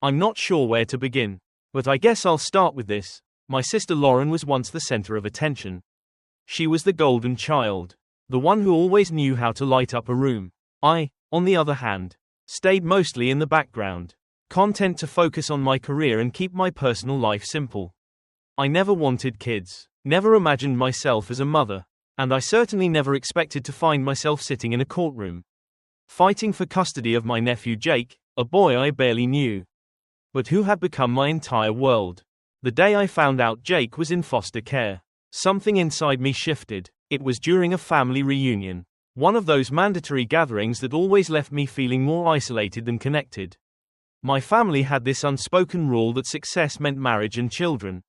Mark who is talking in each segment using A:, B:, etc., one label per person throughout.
A: I'm not sure where to begin. But I guess I'll start with this. My sister Lauren was once the center of attention. She was the golden child. The one who always knew how to light up a room. I, on the other hand, stayed mostly in the background, content to focus on my career and keep my personal life simple. I never wanted kids, never imagined myself as a mother, and I certainly never expected to find myself sitting in a courtroom, fighting for custody of my nephew Jake, a boy I barely knew, but who had become my entire world. The day I found out Jake was in foster care, something inside me shifted. It was during a family reunion, one of those mandatory gatherings that always left me feeling more isolated than connected. My family had this unspoken rule that success meant marriage and children,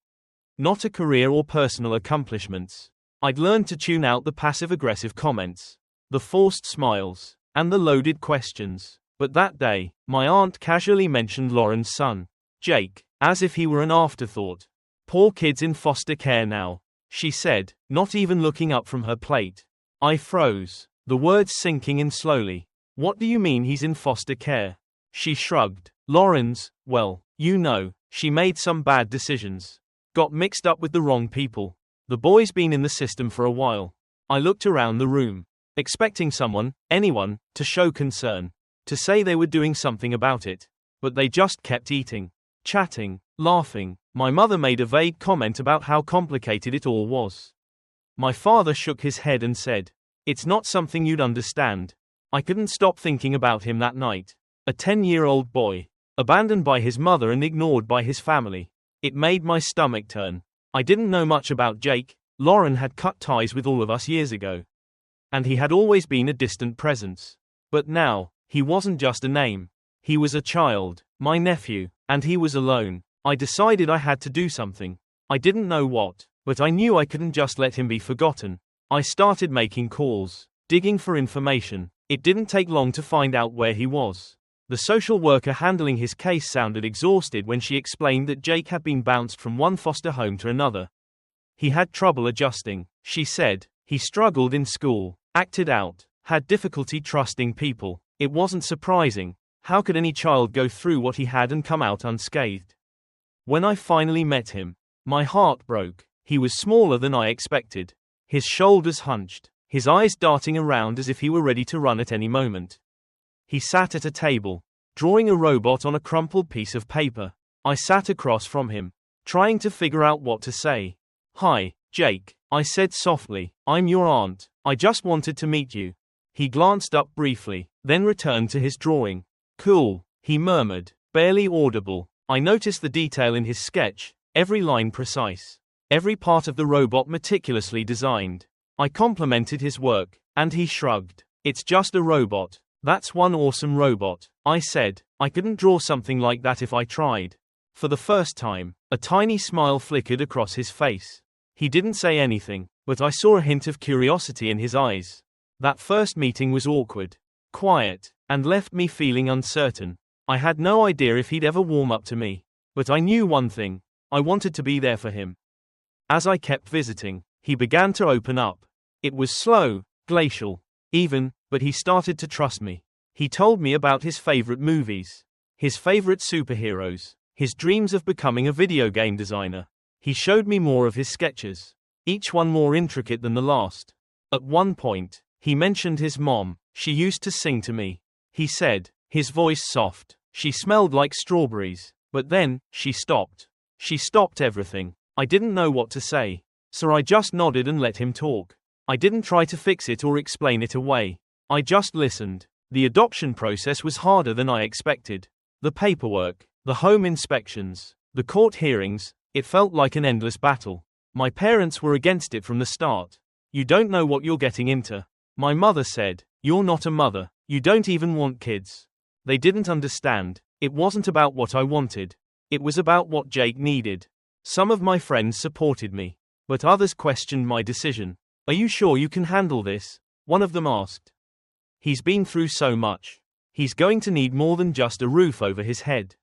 A: not a career or personal accomplishments. I'd learned to tune out the passive-aggressive comments, the forced smiles, and the loaded questions. But that day, my aunt casually mentioned Lauren's son, Jake, as if he were an afterthought. "Poor kid's in foster care now," she said, not even looking up from her plate. I froze, the words sinking in slowly. "What do you mean he's in foster care?" She shrugged. "Lauren's, well, you know, she made some bad decisions. Got mixed up with the wrong people. The boy's been in the system for a while." I looked around the room, expecting someone, anyone, to show concern, to say they were doing something about it. But they just kept eating, chatting, laughing. My mother made a vague comment about how complicated it all was. My father shook his head and said, "It's not something you'd understand." I couldn't stop thinking about him that night. A 10-year-old boy, abandoned by his mother and ignored by his family. It made my stomach turn. I didn't know much about Jake. Lauren had cut ties with all of us years ago, and he had always been a distant presence. But now, he wasn't just a name. He was a child, my nephew, and he was alone. I decided I had to do something. I didn't know what, but I knew I couldn't just let him be forgotten. I started making calls, digging for information. It didn't take long to find out where he was. The social worker handling his case sounded exhausted when she explained that Jake had been bounced from one foster home to another. He had trouble adjusting, she said. He struggled in school, acted out, had difficulty trusting people. It wasn't surprising. How could any child go through what he had and come out unscathed? When I finally met him, my heart broke. He was smaller than I expected. His shoulders hunched, his eyes darting around as if he were ready to run at any moment. He sat at a table, drawing a robot on a crumpled piece of paper. I sat across from him, trying to figure out what to say. "Hi, Jake," I said softly. "I'm your aunt. I just wanted to meet you." He glanced up briefly, then returned to his drawing. "Cool," he murmured, barely audible. I noticed the detail in his sketch, every line precise, every part of the robot meticulously designed. I complimented his work, and he shrugged. "It's just a robot." "That's one awesome robot," I said. "I couldn't draw something like that if I tried." For the first time, a tiny smile flickered across his face. He didn't say anything, but I saw a hint of curiosity in his eyes. That first meeting was awkward, quiet, and left me feeling uncertain. I had no idea if he'd ever warm up to me. But I knew one thing. I wanted to be there for him. As I kept visiting, he began to open up. It was slow, glacial, even, but he started to trust me. He told me about his favorite movies, his favorite superheroes, his dreams of becoming a video game designer. He showed me more of his sketches, each one more intricate than the last. At one point, he mentioned his mom. She used to sing to me, he said, his voice soft. She smelled like strawberries. But then, she stopped. She stopped everything. I didn't know what to say, so I just nodded and let him talk. I didn't try to fix it or explain it away. I just listened. The adoption process was harder than I expected. The paperwork, the home inspections, the court hearings, it felt like an endless battle. My parents were against it from the start. "You don't know what you're getting into," my mother said. "You're not a mother. You don't even want kids." They didn't understand. It wasn't about what I wanted. It was about what Jake needed. Some of my friends supported me, but others questioned my decision. "Are you sure you can handle this?" one of them asked. "He's been through so much. He's going to need more than just a roof over his head."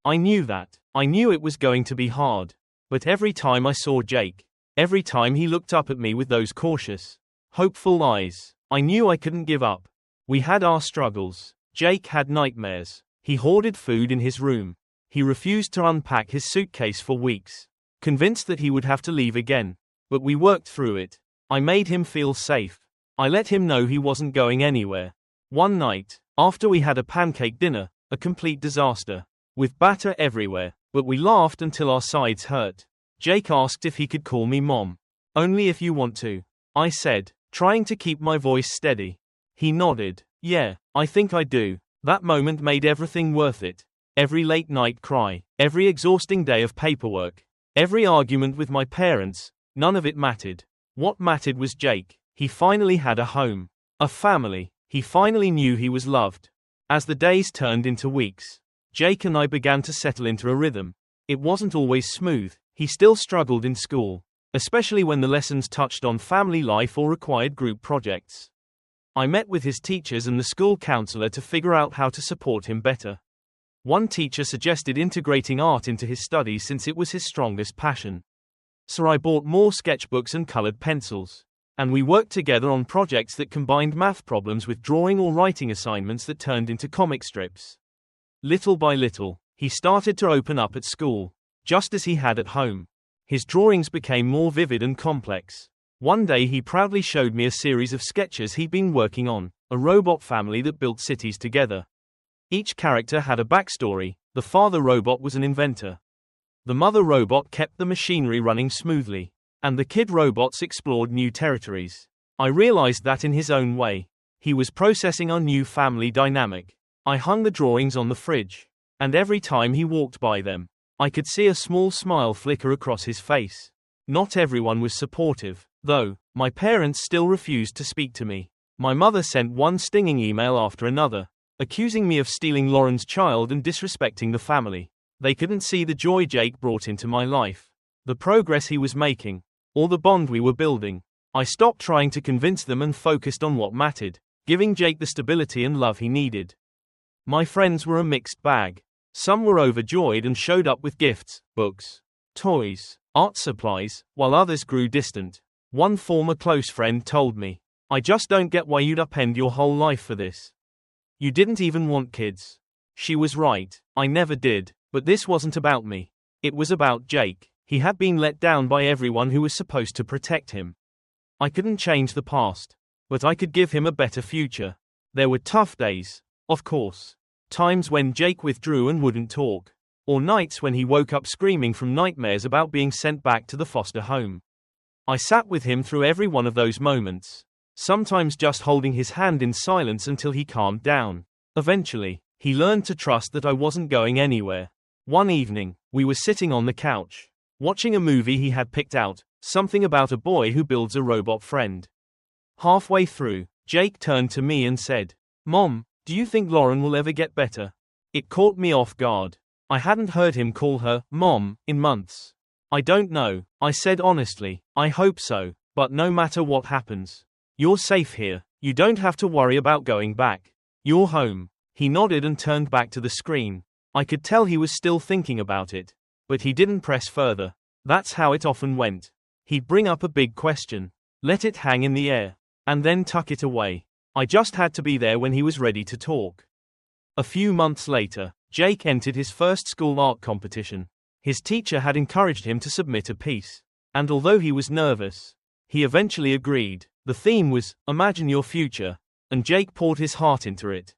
A: I knew that. I knew it was going to be hard. But every time I saw Jake, every time he looked up at me with those cautious, hopeful eyes, I knew I couldn't give up. We had our struggles. Jake had nightmares. He hoarded food in his room. He refused to unpack his suitcase for weeks, convinced that he would have to leave again. But we worked through it. I made him feel safe. I let him know he wasn't going anywhere. One night, after we had a pancake dinner, a complete disaster, with batter everywhere, but we laughed until our sides hurt. Jake asked if he could call me Mom. Only if you want to, I said, trying to keep my voice steady. He nodded. Yeah, I think I do. That moment made everything worth it. Every late night cry, every exhausting day of paperwork, every argument with my parents, none of it mattered. What mattered was Jake. He finally had a home, a family. He finally knew he was loved. As the days turned into weeks, Jake and I began to settle into a rhythm. It wasn't always smooth. He still struggled in school, especially when the lessons touched on family life or required group projects. I met with his teachers and the school counselor to figure out how to support him better. One teacher suggested integrating art into his studies since it was his strongest passion. So I bought more sketchbooks and colored pencils, and we worked together on projects that combined math problems with drawing or writing assignments that turned into comic strips. Little by little, he started to open up at school, just as he had at home. His drawings became more vivid and complex. One day he proudly showed me a series of sketches he'd been working on, a robot family that built cities together. Each character had a backstory. The father robot was an inventor. The mother robot kept the machinery running smoothly, and the kid robots explored new territories. I realized that in his own way, he was processing our new family dynamic. I hung the drawings on the fridge, and every time he walked by them, I could see a small smile flicker across his face. Not everyone was supportive, though. My parents still refused to speak to me. My mother sent one stinging email after another, accusing me of stealing Lauren's child and disrespecting the family. They couldn't see the joy Jake brought into my life, the progress he was making, or the bond we were building. I stopped trying to convince them and focused on what mattered, giving Jake the stability and love he needed. My friends were a mixed bag. Some were overjoyed and showed up with gifts, books, toys, art supplies, while others grew distant. One former close friend told me, "I just don't get why you'd upend your whole life for this. You didn't even want kids." She was right, I never did, but this wasn't about me. It was about Jake. He had been let down by everyone who was supposed to protect him. I couldn't change the past, but I could give him a better future. There were tough days, of course. Times when Jake withdrew and wouldn't talk, or nights when he woke up screaming from nightmares about being sent back to the foster home. I sat with him through every one of those moments, sometimes just holding his hand in silence until he calmed down. Eventually, he learned to trust that I wasn't going anywhere. One evening, we were sitting on the couch, watching a movie he had picked out, something about a boy who builds a robot friend. Halfway through, Jake turned to me and said, "Mom, do you think Lauren will ever get better?" It caught me off guard. I hadn't heard him call her Mom in months. "I don't know," I said honestly. "I hope so, but no matter what happens, you're safe here. You don't have to worry about going back. You're home." He nodded and turned back to the screen. I could tell he was still thinking about it, but he didn't press further. That's how it often went. He'd bring up a big question, let it hang in the air, and then tuck it away. I just had to be there when he was ready to talk. A few months later, Jake entered his first school art competition. His teacher had encouraged him to submit a piece, and although he was nervous, he eventually agreed. The theme was, "Imagine your future," and Jake poured his heart into it.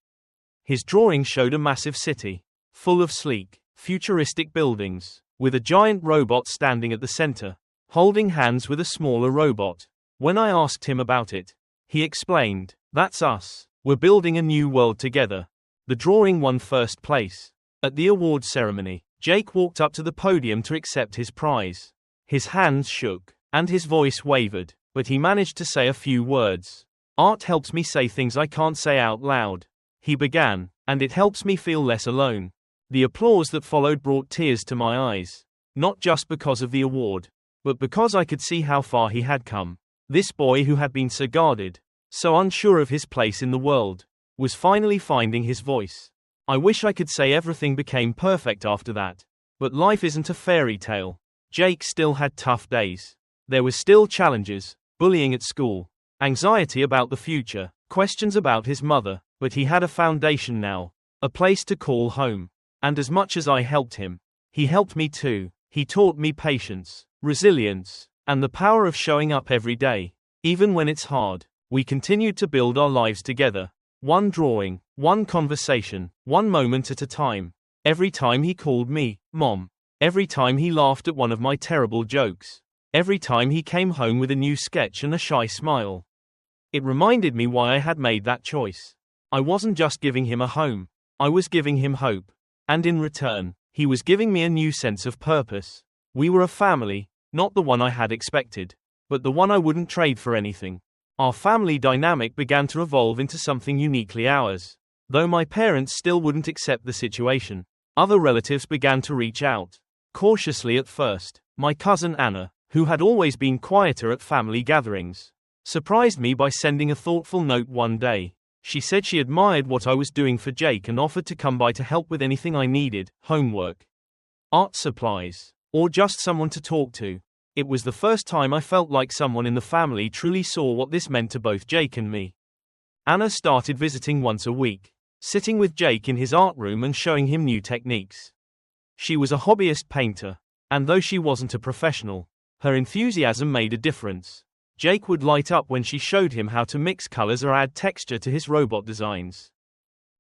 A: His drawing showed a massive city, full of sleek, futuristic buildings, with a giant robot standing at the center, holding hands with a smaller robot. When I asked him about it, he explained, "That's us. We're building a new world together." The drawing won first place. At the award ceremony, Jake walked up to the podium to accept his prize. His hands shook, and his voice wavered, but he managed to say a few words. "Art helps me say things I can't say out loud," he began, "and it helps me feel less alone." The applause that followed brought tears to my eyes, not just because of the award, but because I could see how far he had come. This boy who had been so guarded, so unsure of his place in the world, was finally finding his voice. I wish I could say everything became perfect after that, but life isn't a fairy tale. Jake still had tough days. There were still challenges, bullying at school, anxiety about the future, questions about his mother, but he had a foundation now, a place to call home. And as much as I helped him, he helped me too. He taught me patience, resilience, and the power of showing up every day, even when it's hard. We continued to build our lives together. One drawing, one conversation, one moment at a time. Every time he called me, Mom. Every time he laughed at one of my terrible jokes. Every time he came home with a new sketch and a shy smile. It reminded me why I had made that choice. I wasn't just giving him a home. I was giving him hope. And in return, he was giving me a new sense of purpose. We were a family, not the one I had expected, but the one I wouldn't trade for anything. Our family dynamic began to evolve into something uniquely ours. Though my parents still wouldn't accept the situation, other relatives began to reach out. Cautiously at first, my cousin Anna, who had always been quieter at family gatherings, surprised me by sending a thoughtful note one day. She said she admired what I was doing for Jake and offered to come by to help with anything I needed, homework, art supplies, or just someone to talk to. It was the first time I felt like someone in the family truly saw what this meant to both Jake and me. Anna started visiting once a week, sitting with Jake in his art room and showing him new techniques. She was a hobbyist painter, and though she wasn't a professional, her enthusiasm made a difference. Jake would light up when she showed him how to mix colors or add texture to his robot designs.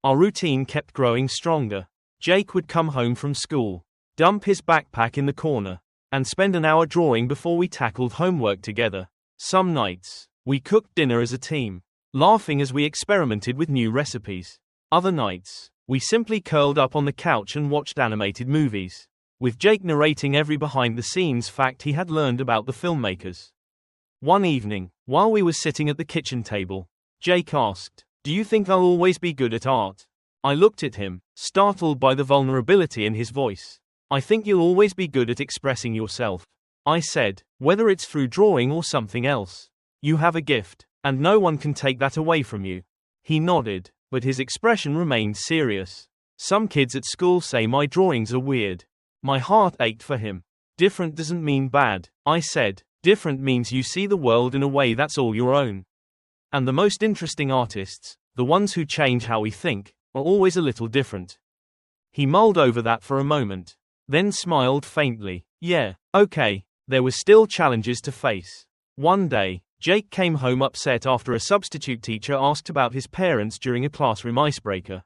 A: Our routine kept growing stronger. Jake would come home from school, dump his backpack in the corner, and spend an hour drawing before we tackled homework together. Some nights, we cooked dinner as a team, laughing as we experimented with new recipes. Other nights, we simply curled up on the couch and watched animated movies, with Jake narrating every behind-the-scenes fact he had learned about the filmmakers. One evening, while we were sitting at the kitchen table, Jake asked, "Do you think I'll always be good at art?" I looked at him, startled by the vulnerability in his voice. "I think you'll always be good at expressing yourself," I said, "whether it's through drawing or something else. You have a gift, and no one can take that away from you." He nodded, but his expression remained serious. "Some kids at school say my drawings are weird." My heart ached for him. "Different doesn't mean bad," I said. "Different means you see the world in a way that's all your own. And the most interesting artists, the ones who change how we think, are always a little different." He mulled over that for a moment, then smiled faintly. "Yeah, okay." There were still challenges to face. One day, Jake came home upset after a substitute teacher asked about his parents during a classroom icebreaker.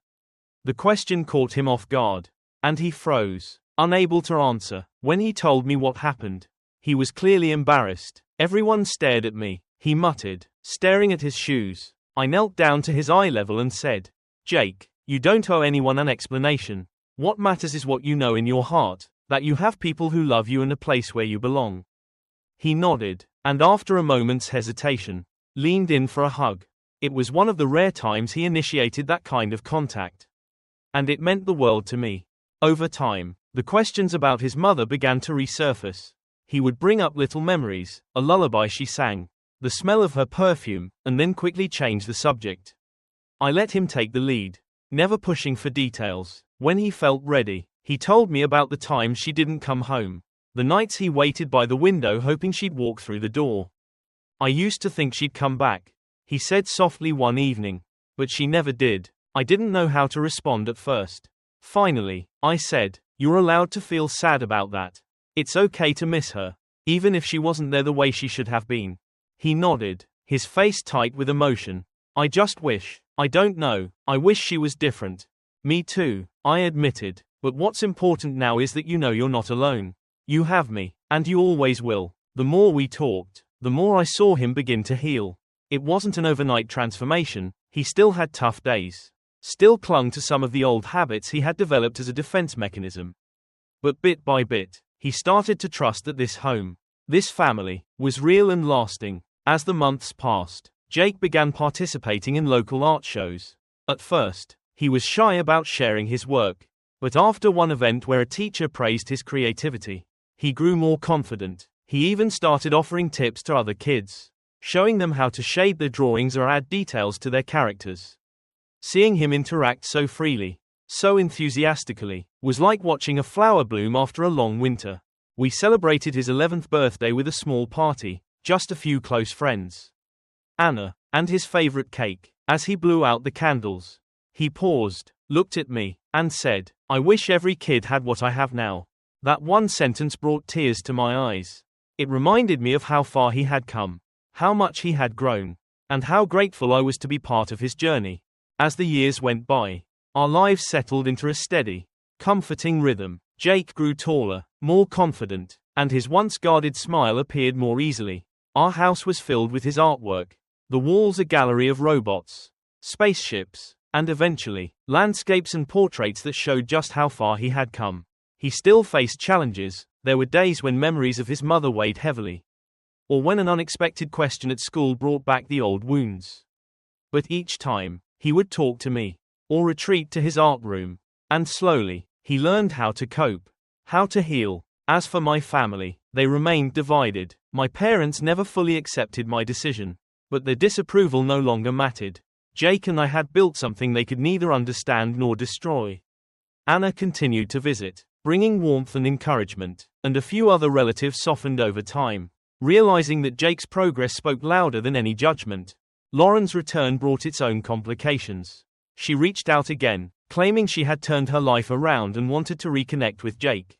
A: The question caught him off guard, and he froze, unable to answer. When he told me what happened, he was clearly embarrassed. "Everyone stared at me," he muttered, staring at his shoes. I knelt down to his eye level and said, "Jake, you don't owe anyone an explanation. What matters is what you know in your heart, that you have people who love you and a place where you belong." He nodded, and after a moment's hesitation, leaned in for a hug. It was one of the rare times he initiated that kind of contact. And it meant the world to me. Over time, the questions about his mother began to resurface. He would bring up little memories, a lullaby she sang, the smell of her perfume, and then quickly change the subject. I let him take the lead, never pushing for details. When he felt ready, he told me about the times she didn't come home, the nights he waited by the window hoping she'd walk through the door. "I used to think she'd come back," he said softly one evening, "but she never did." I didn't know how to respond at first. Finally, I said, "You're allowed to feel sad about that. It's okay to miss her, even if she wasn't there the way she should have been." He nodded, his face tight with emotion. "I just wish, I don't know, I wish she was different." "Me too," I admitted, "but what's important now is that you know you're not alone. You have me, and you always will." The more we talked, the more I saw him begin to heal. It wasn't an overnight transformation. He still had tough days, still clung to some of the old habits he had developed as a defense mechanism. But bit by bit, he started to trust that this home, this family, was real and lasting. As the months passed, Jake began participating in local art shows. At first, he was shy about sharing his work, but after one event where a teacher praised his creativity, he grew more confident. He even started offering tips to other kids, showing them how to shade their drawings or add details to their characters. Seeing him interact so freely, so enthusiastically, was like watching a flower bloom after a long winter. We celebrated his 11th birthday with a small party, just a few close friends, Anna, and his favorite cake. As he blew out the candles, he paused, looked at me, and said, I wish every kid had what I have now. That one sentence brought tears to my eyes. It reminded me of how far he had come, how much he had grown, and how grateful I was to be part of his journey. As the years went by, our lives settled into a steady, comforting rhythm. Jake grew taller, more confident, and his once guarded smile appeared more easily. Our house was filled with his artwork, the walls a gallery of robots, spaceships, and eventually, landscapes and portraits that showed just how far he had come. He still faced challenges. There were days when memories of his mother weighed heavily, or when an unexpected question at school brought back the old wounds. But each time, he would talk to me, or retreat to his art room, and slowly, he learned how to cope, how to heal. As for my family, they remained divided. My parents never fully accepted my decision, but their disapproval no longer mattered. Jake and I had built something they could neither understand nor destroy. Anna continued to visit, bringing warmth and encouragement, and a few other relatives softened over time, realizing that Jake's progress spoke louder than any judgment. Lauren's return brought its own complications. She reached out again, claiming she had turned her life around and wanted to reconnect with Jake.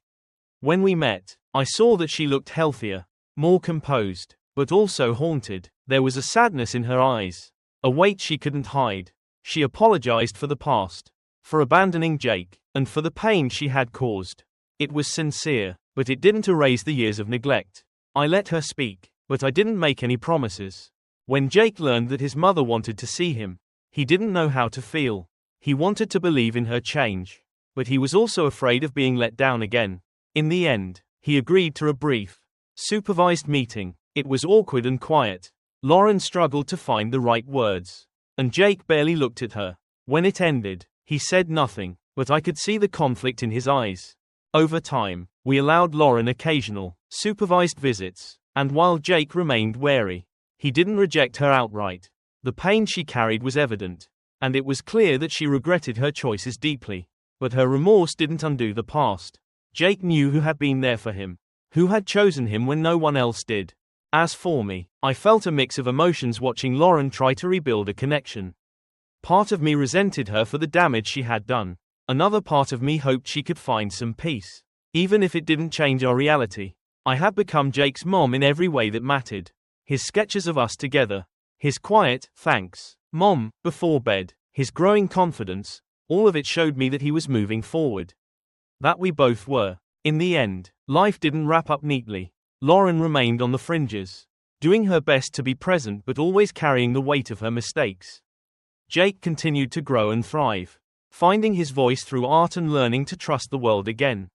A: When we met, I saw that she looked healthier, more composed, but also haunted. There was a sadness in her eyes, a weight she couldn't hide. She apologized for the past, for abandoning Jake, and for the pain she had caused. It was sincere, but it didn't erase the years of neglect. I let her speak, but I didn't make any promises. When Jake learned that his mother wanted to see him, he didn't know how to feel. He wanted to believe in her change, but he was also afraid of being let down again. In the end, he agreed to a brief, supervised meeting. It was awkward and quiet. Lauren struggled to find the right words, and Jake barely looked at her. When it ended, he said nothing, but I could see the conflict in his eyes. Over time, we allowed Lauren occasional, supervised visits, and while Jake remained wary, he didn't reject her outright. The pain she carried was evident, and it was clear that she regretted her choices deeply. But her remorse didn't undo the past. Jake knew who had been there for him, who had chosen him when no one else did. As for me, I felt a mix of emotions watching Lauren try to rebuild a connection. Part of me resented her for the damage she had done. Another part of me hoped she could find some peace, even if it didn't change our reality. I had become Jake's mom in every way that mattered. His sketches of us together, his quiet, "Thanks, Mom," before bed, his growing confidence, all of it showed me that he was moving forward. That we both were. In the end, life didn't wrap up neatly. Lauren remained on the fringes, doing her best to be present but always carrying the weight of her mistakes. Jake continued to grow and thrive, finding his voice through art and learning to trust the world again.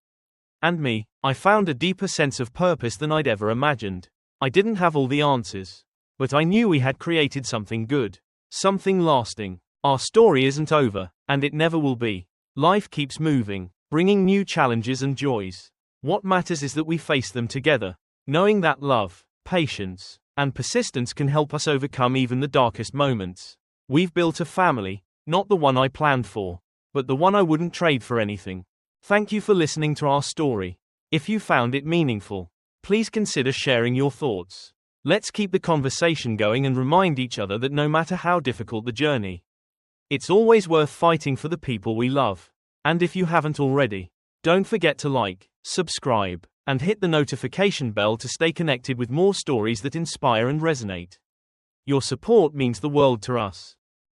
A: And me, I found a deeper sense of purpose than I'd ever imagined. I didn't have all the answers, but I knew we had created something good, something lasting. Our story isn't over, and it never will be. Life keeps moving, bringing new challenges and joys. What matters is that we face them together, knowing that love, patience, and persistence can help us overcome even the darkest moments. We've built a family, not the one I planned for, but the one I wouldn't trade for anything. Thank you for listening to our story. If you found it meaningful, please consider sharing your thoughts. Let's keep the conversation going and remind each other that no matter how difficult the journey, it's always worth fighting for the people we love. And if you haven't already, don't forget to like, subscribe, and hit the notification bell to stay connected with more stories that inspire and resonate. Your support means the world to us.